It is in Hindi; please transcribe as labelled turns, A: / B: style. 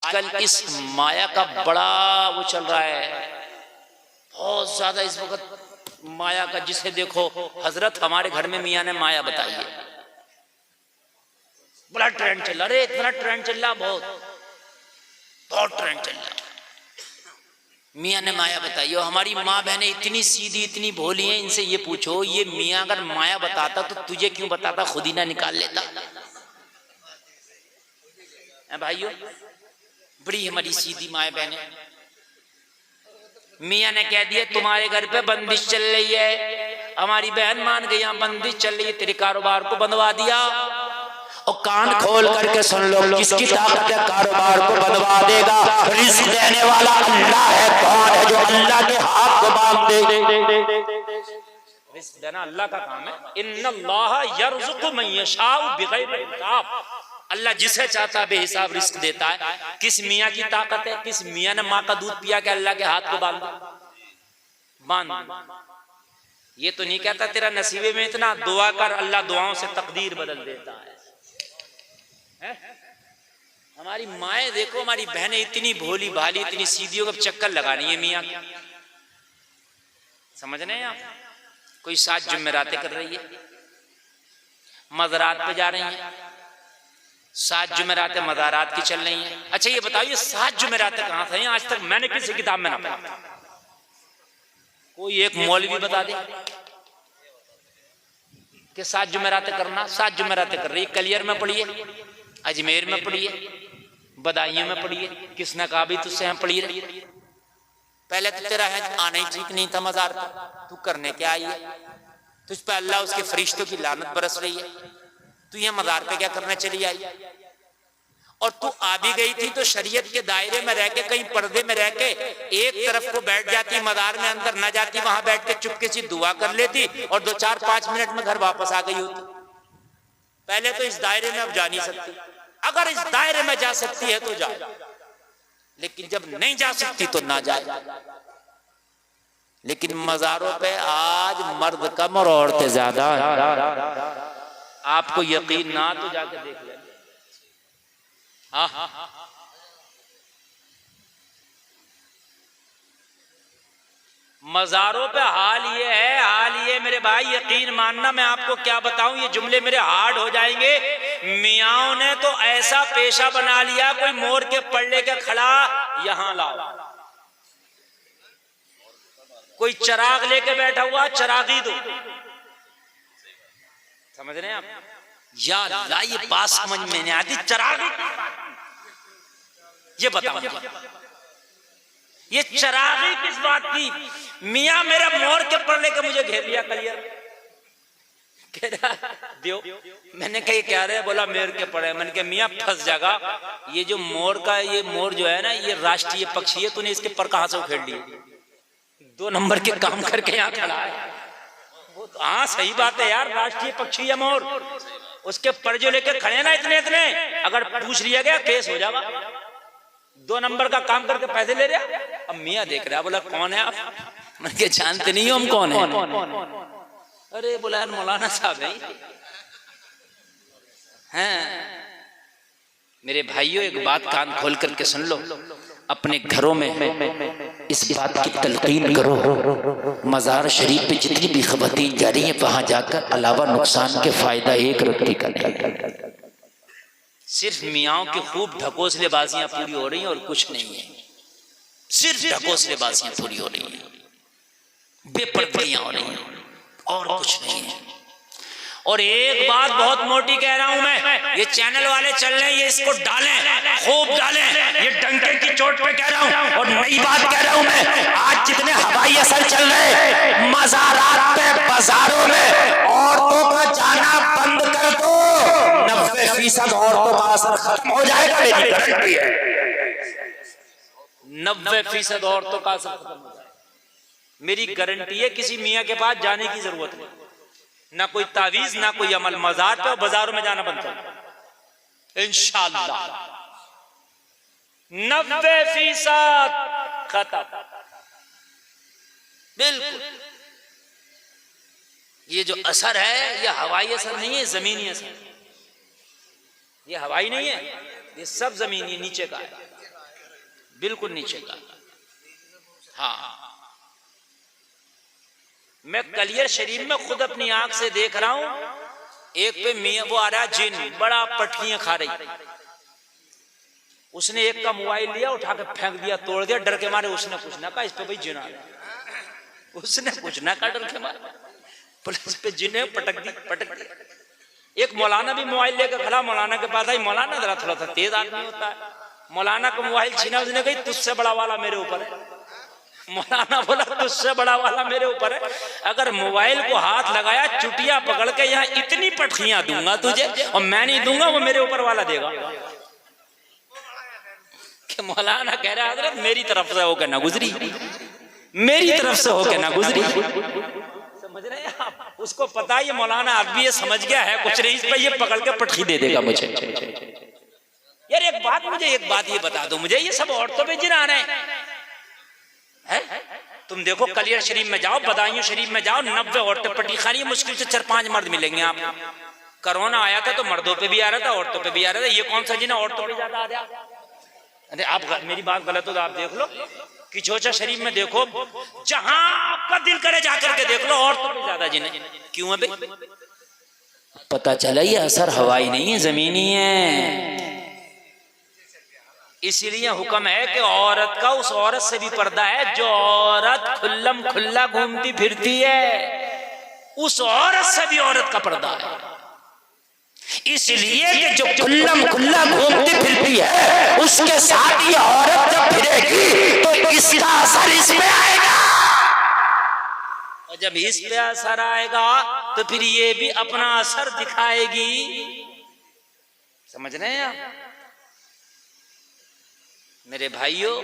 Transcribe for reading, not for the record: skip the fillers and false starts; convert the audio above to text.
A: आजकल इस माया का बड़ा वो चल रहा है, बहुत ज्यादा इस वक्त माया का। जिसे देखो हजरत हमारे घर में मियाँ ने माया बताई है, बड़ा ट्रेंड चल रहा। अरे इतना ट्रेंड चल रहा, बहुत बहुत ट्रेंड चल रहा। मियाँ ने माया बताई। और हमारी माँ बहनें इतनी सीधी इतनी भोली हैं, इनसे ये पूछो ये मियाँ अगर माया बताता तो तुझे क्यों बताता, खुद ही ना निकाल लेता। भाइयों बड़ी हमारी सीधी माँ बहनें। मियाँ ने कह दिया तुम्हारे घर पे बंदिश चल रही है, हमारी बहन मान गई यहाँ बंदिश चल रही है, तेरे कारोबार को बंधवा दिया। और कान खोल करके सुन लो, किसकी ताकत है कारोबार को बंधवा देगा? रिस्क देने वाला अल्लाह है। कौन है जो अल्लाह के हाथ को बांध दे? रिस्क देना अल्लाह का काम है। इन्नल्लाह यर्ज़ुक़ु मन यशाउ बिग़ैरि हिसाब। अल्लाह जिसे चाहता बेहिसाब रिस्क देता है। किस मियाँ की ताकत है? किस मियाँ ने माँ का दूध पिया के अल्लाह के हाथ को बांध? ये तो नहीं कहता तेरा नसीबे में इतना, दुआ कर अल्लाह दुआओं से तकदीर बदल देता है। हमारी माएँ देखो, हमारी बहनें इतनी भोली भाली इतनी सीधियों का चक्कर लगानी है मियाँ, समझ रहे हैं आप? कोई 7 जुमेरातें कर रही है, मज़ारात पे जा रही है, 7 जुमेरातें मज़ारात की चल रही हैं। अच्छा ये बताओ ये 7 जुमेरातें कहाँ से हैं? आज तक मैंने किसी किताब में ना पढ़ा। कोई एक मौलवी बता दे कि 7 जुमेरातें करना। 7 जुमेरातें कर रही है, कलियर में पढ़िए, अजमेर में पढ़िए, बदायूं में पढ़िए, किसने कहा भी तुझसे हम पढ़ी रही? पहले तो तेरा है आना ही ठीक नहीं था मज़ार पर, तू करने क्या आई है? तुझ पे अल्लाह उसके फरिश्तों की लानत बरस रही है, तू ये मज़ार पे क्या करने चली आई? और तू आ भी गई थी तो शरीयत के दायरे में रह के, कहीं पर्दे में रह के एक तरफ को बैठ जाती, मज़ार में अंदर न जाती, वहां बैठ के चुपके से दुआ कर लेती और 2-4-5 मिनट में घर वापस आ गई होती। पहले तो इस दायरे में अब जा नहीं सकती। अगर इस दायरे में जा सकती है तो जा, लेकिन जब नहीं जा सकती तो ना जाए। लेकिन मज़ारों पे आज मर्द कम और औरतें ज्यादा। आपको यकीन ना तो जाके देख ले। मज़ारों पे हाल ये मेरे भाई, यकीन मानना, मैं आपको क्या बताऊं, ये जुमले मेरे हार्ड हो जाएंगे। मियाओं ने तो ऐसा पेशा बना लिया, कोई मोर के पल्ले के खड़ा यहां लाओ, कोई चराग लेके बैठा हुआ चरागी दो। समझ रहे हैं आप? या अल्लाह ये बात समझ में नहीं आती। चरागी ये बताओ, ये चरागी किस बात की? मियाँ मेरा मोर के पल्ले के मुझे घेर लिया कलियर, कह रहा दियो। मैंने कहा क्या रहे? बोला मेर के पड़े। मैंने कहा मियाँ फंस जाएगा, ये जो मोर का, ये मोर जो है ना ये राष्ट्रीय पक्षी है, तूने इसके पर कहां से उखेड़ लिए? 2 नंबर के काम करके यहाँ खड़ा है। हाँ सही बात है यार, राष्ट्रीय पक्षी है मोर, उसके पर जो लेकर खड़े ना इतने इतने, अगर पूछ लिया गया केस हो जाएगा। 2 नंबर का काम करके पैसे ले रहा। अब मियाँ देख रहा, बोला कौन है आप? मैंने जानते नहीं हो हम कौन है? अरे बोला यार मौलाना साहब हैं। मेरे भाइयों एक बात कान खोल करके सुन लो, अपने घरों में इस बात की तलकीन करो, मज़ार शरीफ पे जितनी भी ख़वातीन जा रही हैं वहां जाकर अलावा नुकसान के फायदा एक रत्ती का नहीं। सिर्फ मियाओं की खूब ढकोसलेबाजियां पूरी हो रही हैं और कुछ नहीं है। सिर्फ ढकोसलेबाजियां पूरी हो रही हैं, बेपर्दगियां हो रही हैं और कुछ नहीं है। और एक बात बहुत मोटी कह रहा हूं मैं, ये चैनल वाले चल रहे हैं, ये इसको डालें, खूब डालें, ये डंके की चोट पे कह रहा हूं। और नई बात कह रहा हूं मैं, आज जितने हवाई असर चल रहे हैं मज़ारात पे, बाजारों में औरतों का जाना बंद कर दो, 90% औरतों का असर खत्म हो जाएगा। मेरी गारंटी है 90% औरतों का असर खत्म हो जाएगा। मेरी गारंटी है, किसी मियाँ के पास जाने की जरूरत नहीं, ना कोई तावीज ना कोई अमल। मज़ार पे और बाजारों में जाना बंद कर इंशाअल्लाह। 90% खत्म, बिल्कुल। ये जो असर है ये हवाई असर नहीं है, जमीनी असर। ये हवाई नहीं है, ये सब जमीनी नीचे का है। बिल्कुल नीचे का। हाँ, मैं कलियर शरीफ में खुद अपनी आंख से देख रहा हूं, एक पे मियां वो आ रहा जिन, बड़ा पटकियां खा रही, उसने एक का मोबाइल लिया, उठा के फेंक दिया, तोड़ दिया, डर के मारे उसने कुछ ना कहा, इस पे भाई जिन आ रहा, उसने कुछ ना कहा, डर के मारे पुलिस पे जिन पटक दी। एक मौलाना भी मोबाइल लेकर खड़ा, मौलाना के पास आई, मौलाना जरा थोड़ा सा तेज आदमी होता है, मौलाना को मोबाइल छीना, उसने कही तुझसे बड़ा वाला मेरे ऊपर है। मौलाना बोला तुझसे बड़ा वाला मेरे ऊपर है, अगर मोबाइल को हाथ लगाया, चुटिया पकड़ के यहाँ इतनी पटखियां दूंगा तुझे, और मैं नहीं दूंगा, वो मेरे ऊपर वाला देगा। कि मौलाना कह रहा हजरत मेरी तरफ से होकर ना गुजरी, मेरी तरफ से होकर ना गुजरी। समझ रहे हैं आप? उसको पता है ये मौलाना आदमी ये समझ गया है कुछ नहीं, इस पे ये पकड़ के पटखी दे देगा मुझे। यार एक बात ये बता दो मुझे, ये सब औरतों पे जिन आ रहे हैं? तुम देखो कलियर शरीफ में जाओ, बदायूं शरीफ में जाओ, 90 औरतें पट्टी खा रही है, मुश्किल से 4-5 मर्द मिलेंगे आप। कोरोना आया था तो मर्दों पे भी आ रहा था, औरतों पे भी आ रहा था, ये कौन सा जिन औरतों पे ज्यादा आ रहा? अरे आप मेरी बात गलत हो तो आप देख लो, किचोचा शरीफ में देखो, जहां आपका दिल करे जाकर के देख लो, औरतों पे ज्यादा जिन है। क्यों है भाई? पता चला ये असर हवाई नहीं है, जमीनी है। इसीलिए हुक्म है कि औरत का उस औरत से भी पर्दा है जो औरत खुल्लम खुल्ला घूमती फिरती है, उस औरत से भी औरत का पर्दा है। इसलिए कि जो खुल्लम खुल्ला घूमती फिरती है, उसके साथ ये औरत जब फिरेगी तो इसका असर इस पे आएगा, और जब इस पे असर आएगा तो फिर ये भी अपना असर दिखाएगी। समझ रहे हैं आप मेरे भाइयों?